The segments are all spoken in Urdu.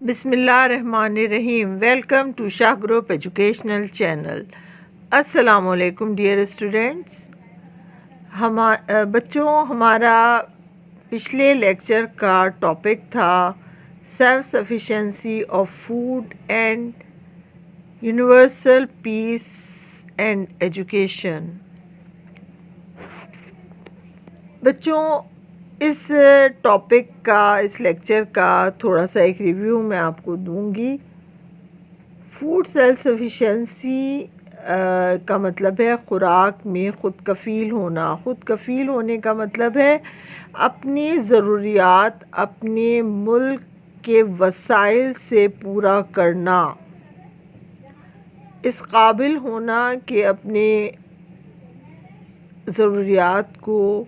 بسم اللہ الرحمن الرحیم. Welcome to Shah group educational channel. السلام علیکم ڈیئر اسٹوڈینٹس. بچوں، ہمارا پچھلے لیکچر کا ٹاپک تھا self sufficiency of food and universal piece and education. بچوں، اس ٹاپک کا، اس لیکچر کا تھوڑا سا ایک ریویو میں آپ کو دوں گی. فوڈ سیلف سفیشینسی کا مطلب ہے خوراک میں خود کفیل ہونا. خود کفیل ہونے کا مطلب ہے اپنی ضروریات اپنے ملک کے وسائل سے پورا کرنا، اس قابل ہونا کہ اپنے ضروریات کو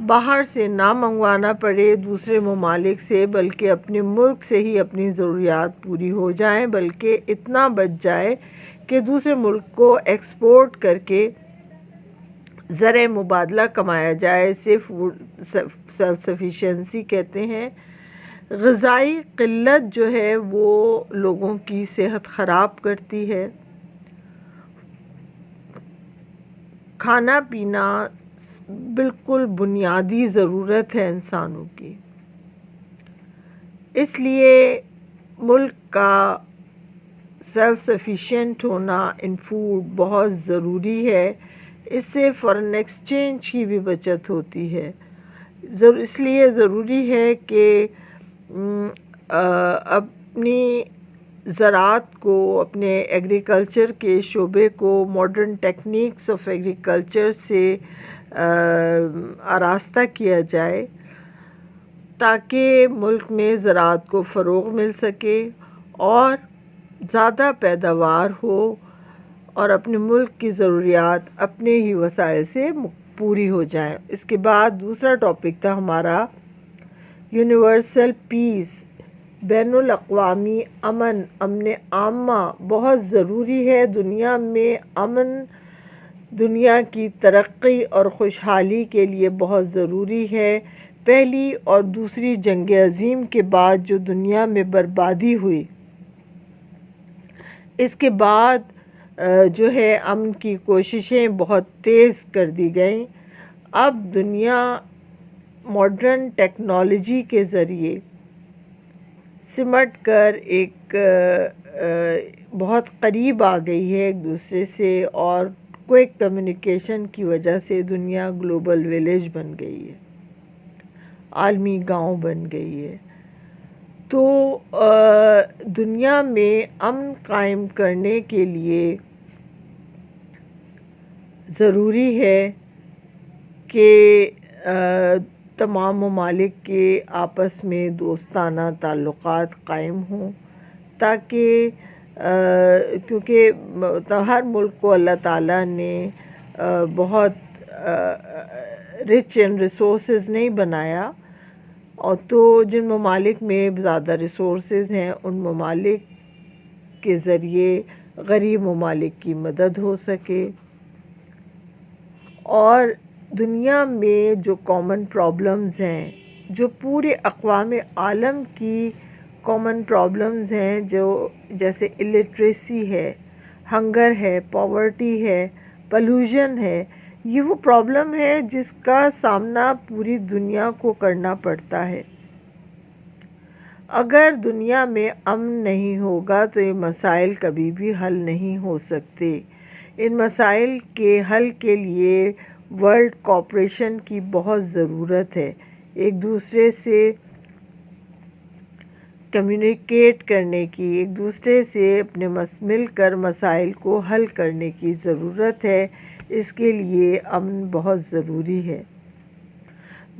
باہر سے نہ منگوانا پڑے دوسرے ممالک سے، بلکہ اپنے ملک سے ہی اپنی ضروریات پوری ہو جائیں، بلکہ اتنا بچ جائے کہ دوسرے ملک کو ایکسپورٹ کر کے زرعِ مبادلہ کمایا جائے. اسے فوڈ سیلف سفیشینسی کہتے ہیں. غذائی قلت جو ہے وہ لوگوں کی صحت خراب کرتی ہے. کھانا پینا بالکل بنیادی ضرورت ہے انسانوں کی، اس لیے ملک کا سیلف سفیشینٹ ہونا ان فوڈ بہت ضروری ہے. اس سے فارن ایکسچینج کی بھی بچت ہوتی ہے. اس لیے ضروری ہے کہ اپنی زراعت کو، اپنے ایگریکلچر کے شعبے کو ماڈرن ٹیکنیکس آف ایگریکلچر سے آراستہ کیا جائے تاکہ ملک میں زراعت کو فروغ مل سکے اور زیادہ پیداوار ہو اور اپنے ملک کی ضروریات اپنے ہی وسائل سے پوری ہو جائیں. اس کے بعد دوسرا ٹاپک تھا ہمارا یونیورسل پیس، بین الاقوامی امن عامہ. بہت ضروری ہے دنیا میں امن، دنیا کی ترقی اور خوشحالی کے لیے بہت ضروری ہے. پہلی اور دوسری جنگ عظیم کے بعد جو دنیا میں بربادی ہوئی، اس کے بعد جو ہے امن کی کوششیں بہت تیز کر دی گئیں. اب دنیا ماڈرن ٹیکنالوجی کے ذریعے سمٹ کر ایک بہت قریب آ گئی ہے ایک دوسرے سے، اور کوئک کمیونیکیشن کی وجہ سے دنیا گلوبل ویلیج بن گئی ہے، عالمی گاؤں بن گئی ہے. تو دنیا میں امن قائم کرنے کے لیے ضروری ہے کہ تمام ممالک کے آپس میں دوستانہ تعلقات قائم ہوں، تاکہ کیونکہ ہر ملک کو اللہ تعالیٰ نے بہت رچ اینڈ ریسورسز نہیں بنایا، اور تو جن ممالک میں زیادہ ریسورسز ہیں ان ممالک کے ذریعے غریب ممالک کی مدد ہو سکے. اور دنیا میں جو کامن پرابلمز ہیں، جو پورے اقوام عالم کی کامن پرابلمز ہیں، جو جیسے الٹریسی ہے، ہنگر ہے، پاورٹی ہے، پولوشن ہے، یہ وہ پرابلم ہے جس کا سامنا پوری دنیا کو کرنا پڑتا ہے. اگر دنیا میں امن نہیں ہوگا تو یہ مسائل کبھی بھی حل نہیں ہو سکتے. ان مسائل کے حل کے لیے ورلڈ کوآپریشن کی بہت ضرورت ہے. ایک دوسرے سے کمیونیکیٹ کرنے کی، ایک دوسرے سے اپنے مل کر مسائل کو حل کرنے کی ضرورت ہے. اس کے لیے امن بہت ضروری ہے.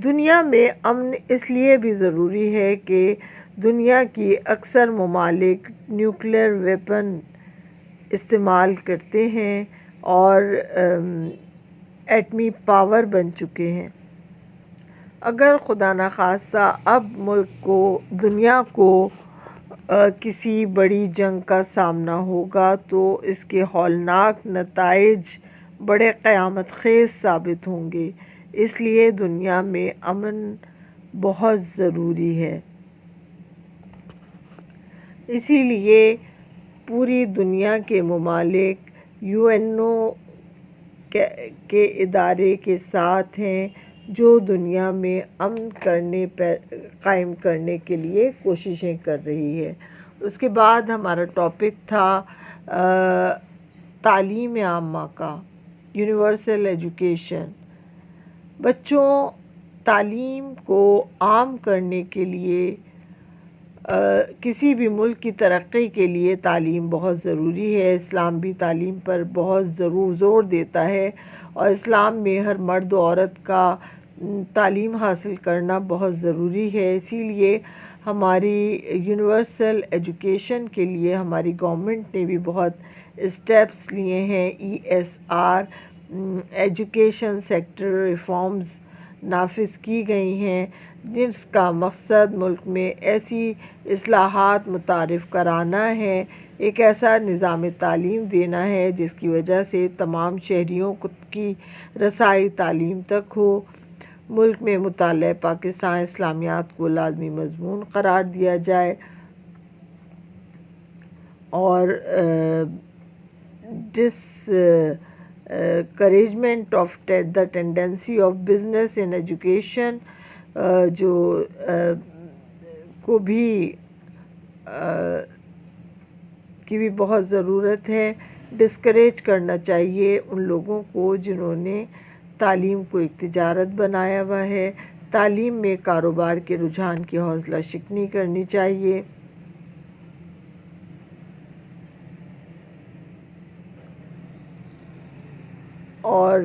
دنیا میں امن اس لیے بھی ضروری ہے کہ دنیا کی اکثر ممالک نیوکلیر ویپن استعمال کرتے ہیں اور ایٹمی پاور بن چکے ہیں. اگر خدا نخواستہ اب ملک کو، دنیا کو کسی بڑی جنگ کا سامنا ہوگا تو اس کے ہولناک نتائج بڑے قیامت خیز ثابت ہوں گے. اس لیے دنیا میں امن بہت ضروری ہے. اسی لیے پوری دنیا کے ممالک UNO کے ادارے کے ساتھ ہیں جو دنیا میں امن قائم کرنے کے لیے کوششیں کر رہی ہے۔ اس کے بعد ہمارا ٹاپک تھا تعلیم عامہ کا، یونیورسل ایجوکیشن۔ بچوں، تعلیم کو عام کرنے کے لیے کسی بھی ملک کی ترقی کے لیے تعلیم بہت ضروری ہے۔ اسلام بھی تعلیم پر بہت زور دیتا ہے، اور اسلام میں ہر مرد و عورت کا تعلیم حاصل کرنا بہت ضروری ہے۔ اسی لیے ہماری یونیورسل ایجوکیشن کے لیے ہماری گورنمنٹ نے بھی بہت اسٹیپس لیے ہیں۔ ESR ایجوکیشن سیکٹر ریفارمز نافذ کی گئی ہیں، جس کا مقصد ملک میں ایسی اصلاحات متعارف کرانا ہے، ایک ایسا نظام تعلیم دینا ہے جس کی وجہ سے تمام شہریوں کی رسائی تعلیم تک ہو۔ ملک میں مطالعہ پاکستان اسلامیات کو لازمی مضمون قرار دیا جائے، اور discouragement of the tendency of business in education جو کو بھی کی بھی بہت ضرورت ہے۔ ڈسکریج کرنا چاہیے ان لوگوں کو جنہوں نے تعلیم کو ایک تجارت بنایا ہوا ہے۔ تعلیم میں کاروبار کے رجحان کی حوصلہ شکنی کرنی چاہیے۔ اور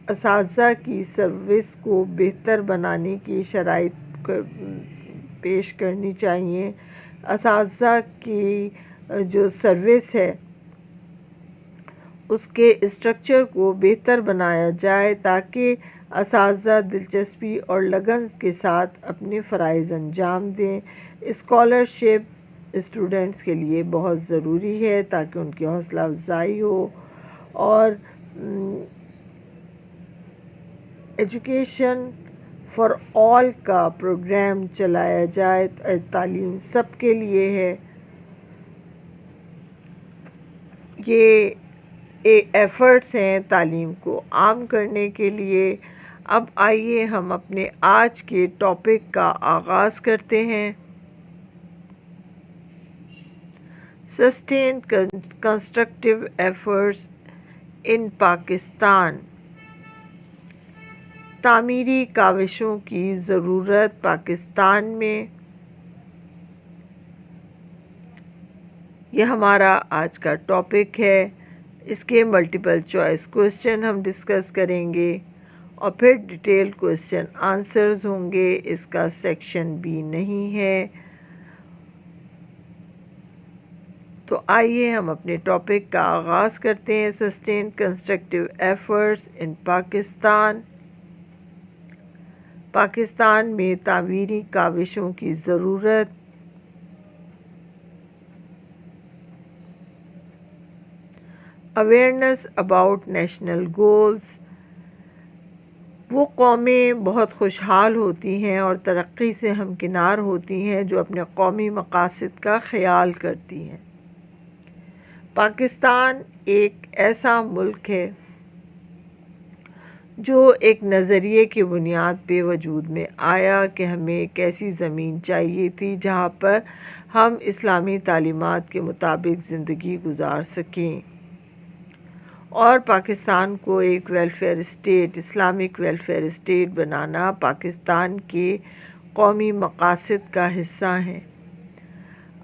اساتذہ کی سروس کو بہتر بنانے کی شرائط پیش کرنی چاہیے۔ اساتذہ کی جو سروس ہے اس کے اسٹرکچر کو بہتر بنایا جائے تاکہ اساتذہ دلچسپی اور لگن کے ساتھ اپنے فرائض انجام دیں۔ اسکالرشپ اسٹوڈنٹس کے لیے بہت ضروری ہے تاکہ ان کی حوصلہ افزائی ہو، اور ایجوکیشن فار آل کا پروگرام چلایا جائے۔ تعلیم سب کے لیے ہے۔ یہ ایفرٹس ہیں تعلیم کو عام کرنے کے لیے۔ اب آئیے ہم اپنے آج کے ٹاپک کا آغاز کرتے ہیں۔ سسٹینڈ کنسٹرکٹیو ایفرٹس ان پاکستان، تعمیری کاوشوں کی ضرورت پاکستان میں۔ یہ ہمارا آج کا ٹاپک ہے۔ اس کے ملٹیپل چوائس کوسچن ہم ڈسکس کریں گے، اور پھر ڈیٹیل کوسچن آنسرز ہوں گے۔ اس کا سیکشن بھی نہیں ہے۔ تو آئیے ہم اپنے ٹاپک کا آغاز کرتے ہیں۔ سسٹینڈ کنسٹرکٹیو ایفرٹس ان پاکستان، پاکستان میں تعمیری کاوشوں کی ضرورت۔ اویئرنیس اباؤٹ نیشنل گولز، وہ قومیں بہت خوشحال ہوتی ہیں اور ترقی سے ہمکنار ہوتی ہیں جو اپنے قومی مقاصد کا خیال کرتی ہیں۔ پاکستان ایک ایسا ملک ہے جو ایک نظریے کی بنیاد پہ وجود میں آیا کہ ہمیں ایک ایسی زمین چاہیے تھی جہاں پر ہم اسلامی تعلیمات کے مطابق زندگی گزار سکیں، اور پاکستان کو ایک welfare state, Islamic welfare state بنانا پاکستان کے قومی مقاصد کا حصہ ہے۔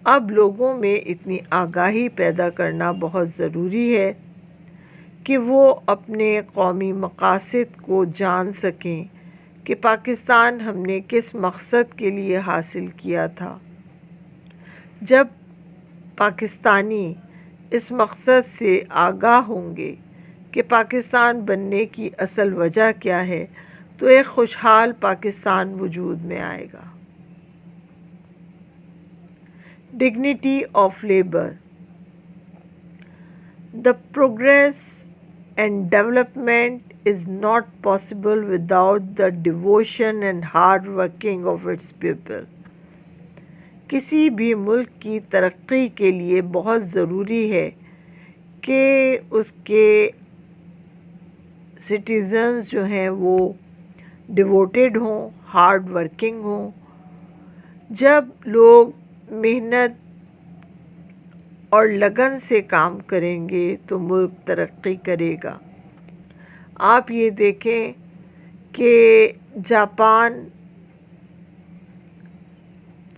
اب لوگوں میں اتنی آگاہی پیدا کرنا بہت ضروری ہے کہ وہ اپنے قومی مقاصد کو جان سکیں کہ پاکستان ہم نے کس مقصد کے لیے حاصل کیا تھا۔ جب پاکستانی اس مقصد سے آگاہ ہوں گے کہ پاکستان بننے کی اصل وجہ کیا ہے، تو ایک خوشحال پاکستان وجود میں آئے گا۔ Dignity of labour, the progress and development is not possible without the devotion and hard working of its people. کسی بھی ملک کی ترقی کے لیے بہت ضروری ہے کہ اس کے سٹیزنز جو ہیں وہ ڈیووٹیڈ ہوں، ہارڈ ورکنگ ہوں. جب لوگ محنت اور لگن سے کام کریں گے تو ملک ترقی کرے گا. آپ یہ دیکھیں کہ جاپان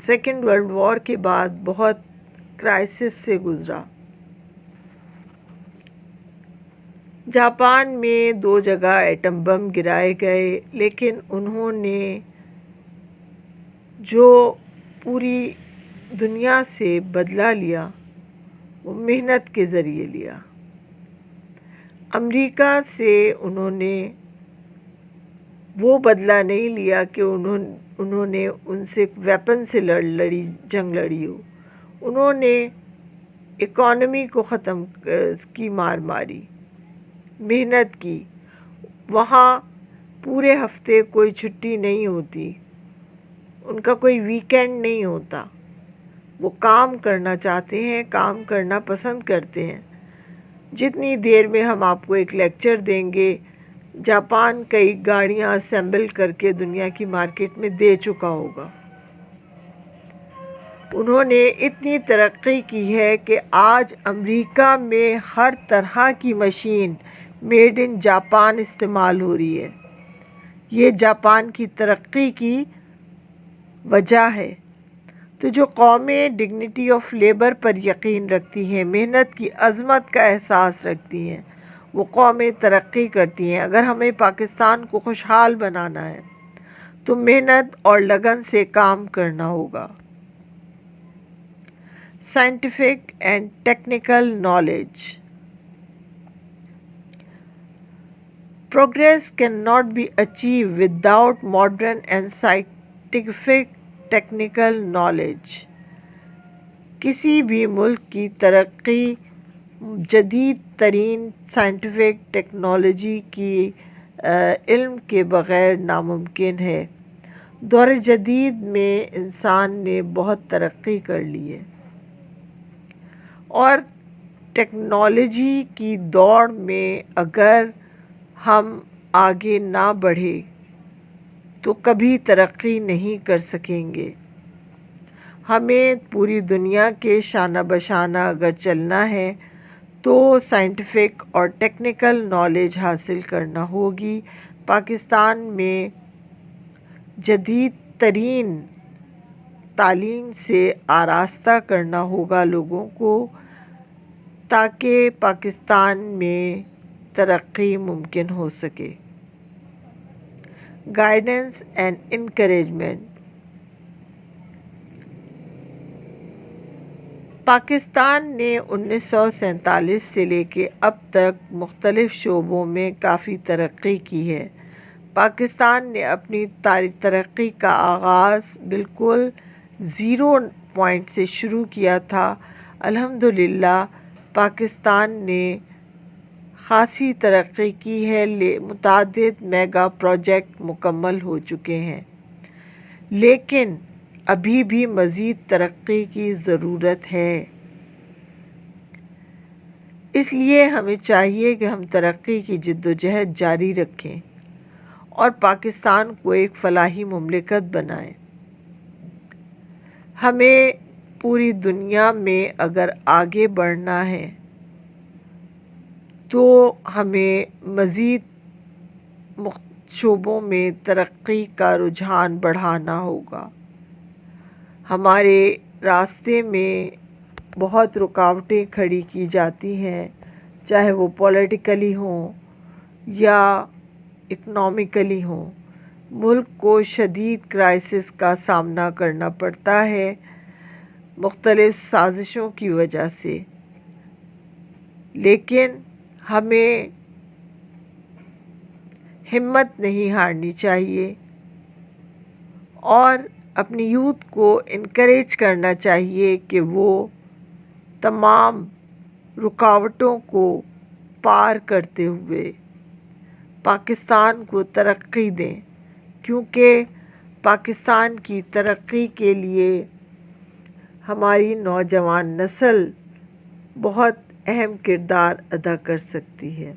سیکنڈ ورلڈ وار کے بعد بہت کرائسس سے گزرا. جاپان میں 2 جگہ ایٹم بم گرائے گئے، لیکن انہوں نے جو پوری دنیا سے بدلہ لیا وہ محنت کے ذریعے لیا. امریکہ سے انہوں نے وہ بدلہ نہیں لیا کہ انہوں نے ان سے ویپن سے جنگ لڑی ہو. انہوں نے اکانومی کو ختم کی، ماری، محنت کی. وہاں پورے ہفتے کوئی چھٹی نہیں ہوتی، ان کا کوئی ویکینڈ نہیں ہوتا. وہ کام کرنا چاہتے ہیں، کام کرنا پسند کرتے ہیں. جتنی دیر میں ہم آپ کو ایک لیکچر دیں گے، جاپان کئی گاڑیاں اسمبل کر کے دنیا کی مارکیٹ میں دے چکا ہوگا. انہوں نے اتنی ترقی کی ہے کہ آج امریکہ میں ہر طرح کی مشین میڈ ان جاپان استعمال ہو رہی ہے. یہ جاپان کی ترقی کی وجہ ہے. تو جو قومیں ڈگنیٹی آف لیبر پر یقین رکھتی ہیں، محنت کی عظمت کا احساس رکھتی ہیں، وہ قومیں ترقی کرتی ہیں. اگر ہمیں پاکستان کو خوشحال بنانا ہے تو محنت اور لگن سے کام کرنا ہوگا. Scientific and technical knowledge. Progress cannot be achieved without modern and scientific technical knowledge. کسی بھی ملک کی ترقی جدید ترین سائنٹیفک ٹیکنالوجی کی علم کے بغیر ناممکن ہے. دور جدید میں انسان نے بہت ترقی کر لی ہے، اور ٹیکنالوجی کی دوڑ میں اگر ہم آگے نہ بڑھے تو کبھی ترقی نہیں کر سکیں گے. ہمیں پوری دنیا کے شانہ بشانہ اگر چلنا ہے تو سائنٹیفک اور ٹیکنیکل نالج حاصل کرنا ہوگی. پاکستان میں جدید ترین تعلیم سے آراستہ کرنا ہوگا لوگوں کو، تاکہ پاکستان میں ترقی ممکن ہو سکے. Guidance and encouragement. پاکستان نے 1947 سے لے کے اب تک مختلف شعبوں میں کافی ترقی کی ہے. پاکستان نے اپنی ترقی کا آغاز بالکل 0 پوائنٹ سے شروع کیا تھا. الحمدللہ پاکستان نے خاصی ترقی کی ہے. متعدد میگا پروجیکٹ مکمل ہو چکے ہیں، لیکن ابھی بھی مزید ترقی کی ضرورت ہے. اس لیے ہمیں چاہیے کہ ہم ترقی کی جدوجہد جاری رکھیں اور پاکستان کو ایک فلاحی مملکت بنائیں. ہمیں پوری دنیا میں اگر آگے بڑھنا ہے تو ہمیں مزید شعبوں میں ترقی کا رجحان بڑھانا ہوگا. ہمارے راستے میں بہت رکاوٹیں کھڑی کی جاتی ہیں، چاہے وہ پولیٹیکلی ہوں یا اکنامکلی ہوں. ملک کو شدید کرائسس کا سامنا کرنا پڑتا ہے مختلف سازشوں کی وجہ سے، لیکن ہمیں ہمت نہیں ہارنی چاہیے اور اپنی یوتھ کو انکریج کرنا چاہیے کہ وہ تمام رکاوٹوں کو پار کرتے ہوئے پاکستان کو ترقی دیں، کیونکہ پاکستان کی ترقی کے لیے ہماری نوجوان نسل بہت اہم کردار ادا کر سکتی ہے۔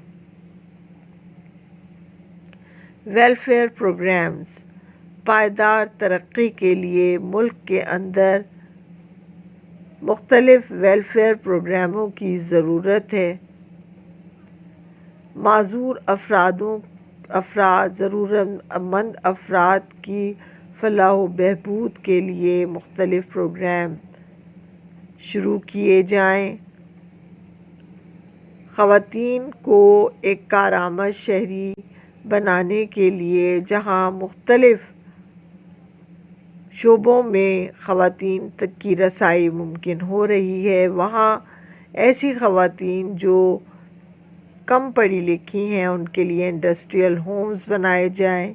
ویلفیئر پروگرامز، پائیدار ترقی کے لیے ملک کے اندر مختلف ویلفیئر پروگراموں کی ضرورت ہے۔ معذور ضرورت مند افراد کی فلاح و بہبود کے لیے مختلف پروگرام شروع کیے جائیں۔ خواتین کو ایک کارآمد شہری بنانے کے لیے جہاں مختلف شعبوں میں خواتین تک کی رسائی ممکن ہو رہی ہے، وہاں ایسی خواتین جو کم پڑھی لکھی ہیں ان کے لیے انڈسٹریل ہومز بنائے جائیں،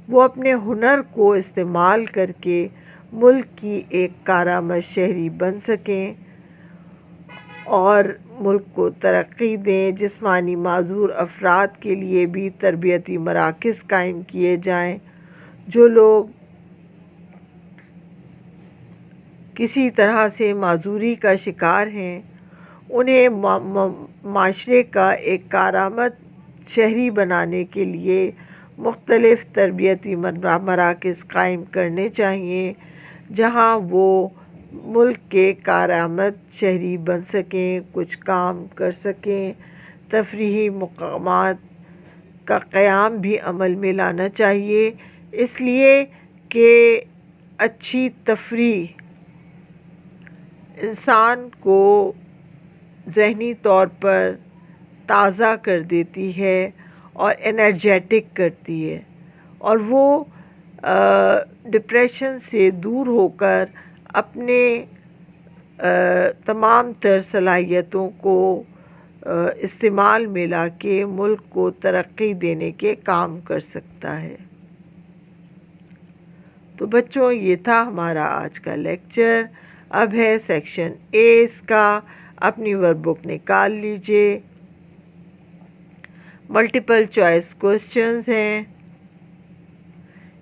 وہ اپنے ہنر کو استعمال کر کے ملک کی ایک کارآمد شہری بن سکیں اور ملک کو ترقی دیں۔ جسمانی معذور افراد کے لیے بھی تربیتی مراکز قائم کیے جائیں۔ جو لوگ کسی طرح سے معذوری کا شکار ہیں انہیں معاشرے کا ایک کارآمد شہری بنانے کے لیے مختلف تربیتی مراکز قائم کرنے چاہیے جہاں وہ ملک کے کارآمد شہری بن سکیں، کچھ کام کر سکیں۔ تفریحی مقامات کا قیام بھی عمل میں لانا چاہیے، اس لیے کہ اچھی تفریح انسان کو ذہنی طور پر تازہ کر دیتی ہے اور انرجیٹک کرتی ہے، اور وہ ڈپریشن سے دور ہو کر اپنے تمام تر صلاحیتوں کو استعمال میں لا کے ملک کو ترقی دینے کے کام کر سکتا ہے۔ تو بچوں، یہ تھا ہمارا آج کا لیکچر۔ اب ہے سیکشن اے اس کا، اپنی ورک بک نکال لیجئے۔ ملٹیپل چوائس کوسچنز ہیں۔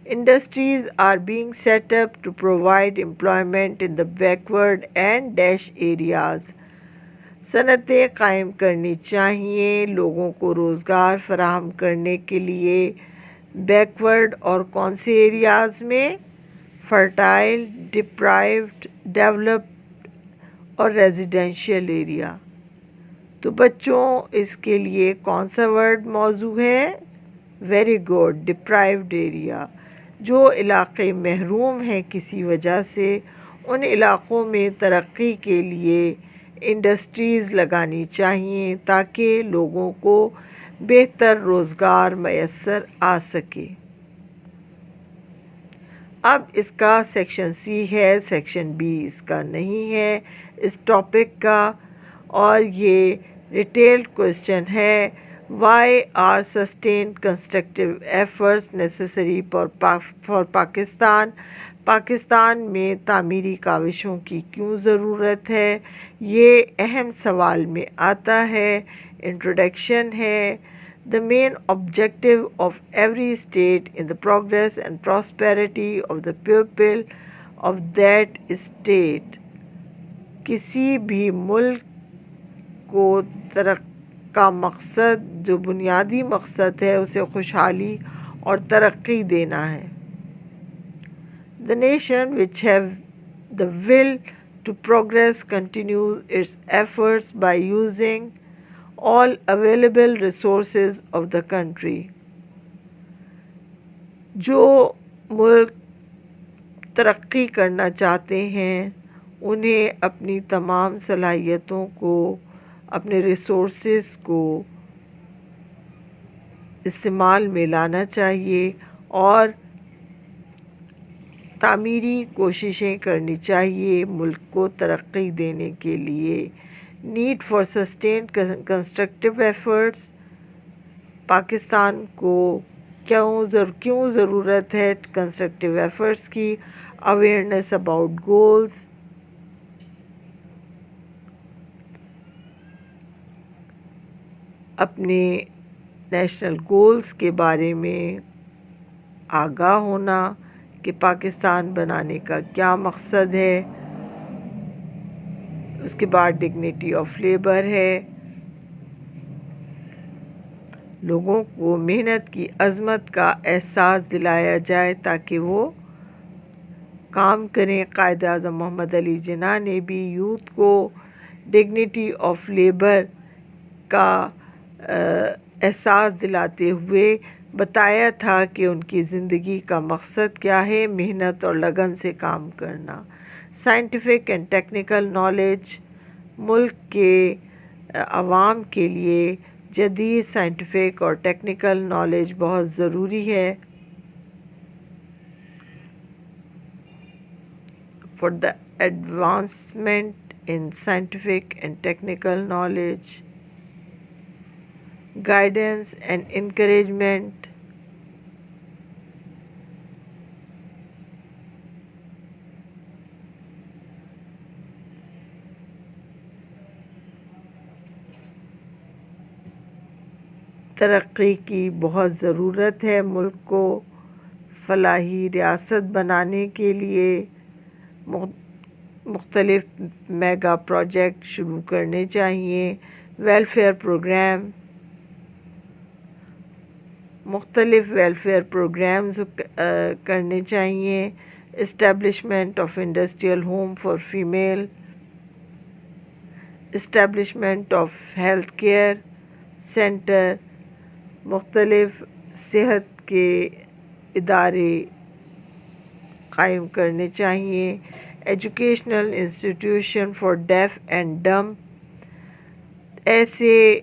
Industries are being set up to provide employment in the backward and dash areas. صنعتیں قائم کرنی چاہیے لوگوں کو روزگار فراہم کرنے کے لیے بیکورڈ اور کون سے ایریاز میں؟ فرٹائل، ڈپرائیوڈ، ڈیولپڈ اور ریزیڈینشیل ایریا۔ تو بچوں اس کے لیے کون سا ورڈ موضوع ہے؟ Very good, deprived area. جو علاقے محروم ہیں کسی وجہ سے، ان علاقوں میں ترقی کے لیے انڈسٹریز لگانی چاہیے تاکہ لوگوں کو بہتر روزگار میسر آ سکے۔ اب اس کا سیکشن سی ہے، سیکشن بی اس کا نہیں ہے اس ٹاپک کا، اور یہ ریٹیلڈ کوسچن ہے Why are sustained constructive efforts necessary for Pakistan؟ Pakistan میں تعمیری کاوشوں کی کیوں ضرورت ہے؟ یہ اہم سوال میں آتا ہے۔ انٹروڈکشن ہے The main objective of every state in the progress and prosperity of the people of that state۔ کسی بھی ملک کو کا مقصد، جو بنیادی مقصد ہے، اسے خوشحالی اور ترقی دینا ہے۔ The nation which have the will to progress continues its efforts by using all available resources of the country۔ جو ملک ترقی کرنا چاہتے ہیں انہیں اپنی تمام صلاحیتوں کو، اپنے ریسورسز کو استعمال میں لانا چاہیے اور تعمیری کوششیں کرنی چاہیے ملک کو ترقی دینے کے لیے۔ Need for sustained constructive efforts, Pakistan کو کیوں ضرورت ہے کنسٹرکٹیو ایفرٹس کی؟ اویئرنیس اباؤٹ گولز، اپنے نیشنل گولز کے بارے میں آگاہ ہونا کہ پاکستان بنانے کا کیا مقصد ہے، اس کے بعد ڈگنیٹی آف لیبر ہے، لوگوں کو محنت کی عظمت کا احساس دلایا جائے تاکہ وہ کام کریں۔ قائد اعظم محمد علی جناح نے بھی یوتھ کو ڈگنیٹی آف لیبر کا احساس دلاتے ہوئے بتایا تھا کہ ان کی زندگی کا مقصد کیا ہے، محنت اور لگن سے کام کرنا۔ سائنٹیفک اینڈ ٹیکنیکل نالج، ملک کے عوام کے لیے جدید سائنٹیفک اور ٹیکنیکل نالج بہت ضروری ہے۔ For the advancement in scientific and technical knowledge, guidance and encouragement, ترقی کی بہت ضرورت ہے۔ ملک کو فلاحی ریاست بنانے کے لیے مختلف میگا پروجیکٹ شروع کرنے چاہیے، ویلفیئر پروگرام، مختلف ویلفیئر پروگرامز کرنے چاہیے، establishment of industrial home for female, establishment of health care centre, مختلف صحت کے ادارے قائم کرنے چاہیے، educational institution for ڈیف and dumb, ایسے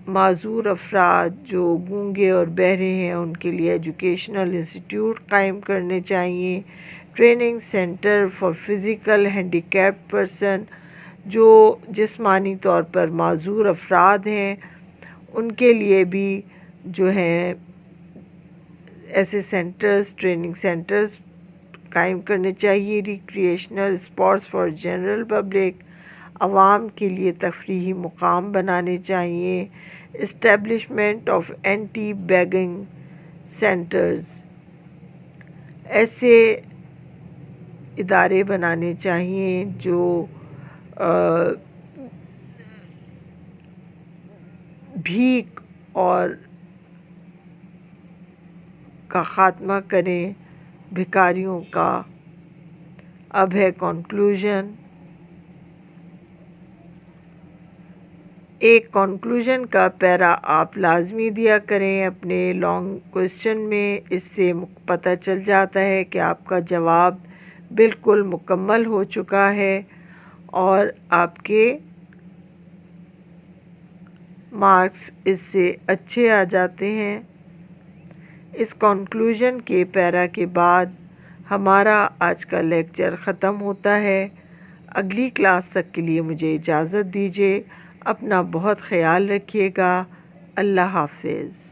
معذور افراد جو گونگے اور بہرے ہیں ان کے لیے ایجوکیشنل انسٹیٹیوٹ قائم کرنے چاہیے، training centre for physical handicapped person, جو جسمانی طور پر معذور افراد ہیں ان کے لیے بھی جو ہیں ایسے سینٹرز، ٹریننگ سینٹرز قائم کرنے چاہیے، recreational spots for general public, عوام کے لیے تفریحی مقام بنانے چاہیے، establishment of anti begging centres, ایسے ادارے بنانے چاہیے جو بھیک اور کا خاتمہ کریں، بھکاریوں کا۔ اب ہے کنکلوژن۔ ایک کنکلوژن کا پیرا آپ لازمی دیا کریں اپنے لانگ کوسچن میں، اس سے پتہ چل جاتا ہے کہ آپ کا جواب بالکل مکمل ہو چکا ہے اور آپ کے مارکس اس سے اچھے آ جاتے ہیں۔ اس کنکلوژن کے پیرا کے بعد ہمارا آج کا لیکچر ختم ہوتا ہے۔ اگلی کلاس تک کے لیے مجھے اجازت دیجیے۔ اپنا بہت خیال رکھیے گا۔ اللہ حافظ۔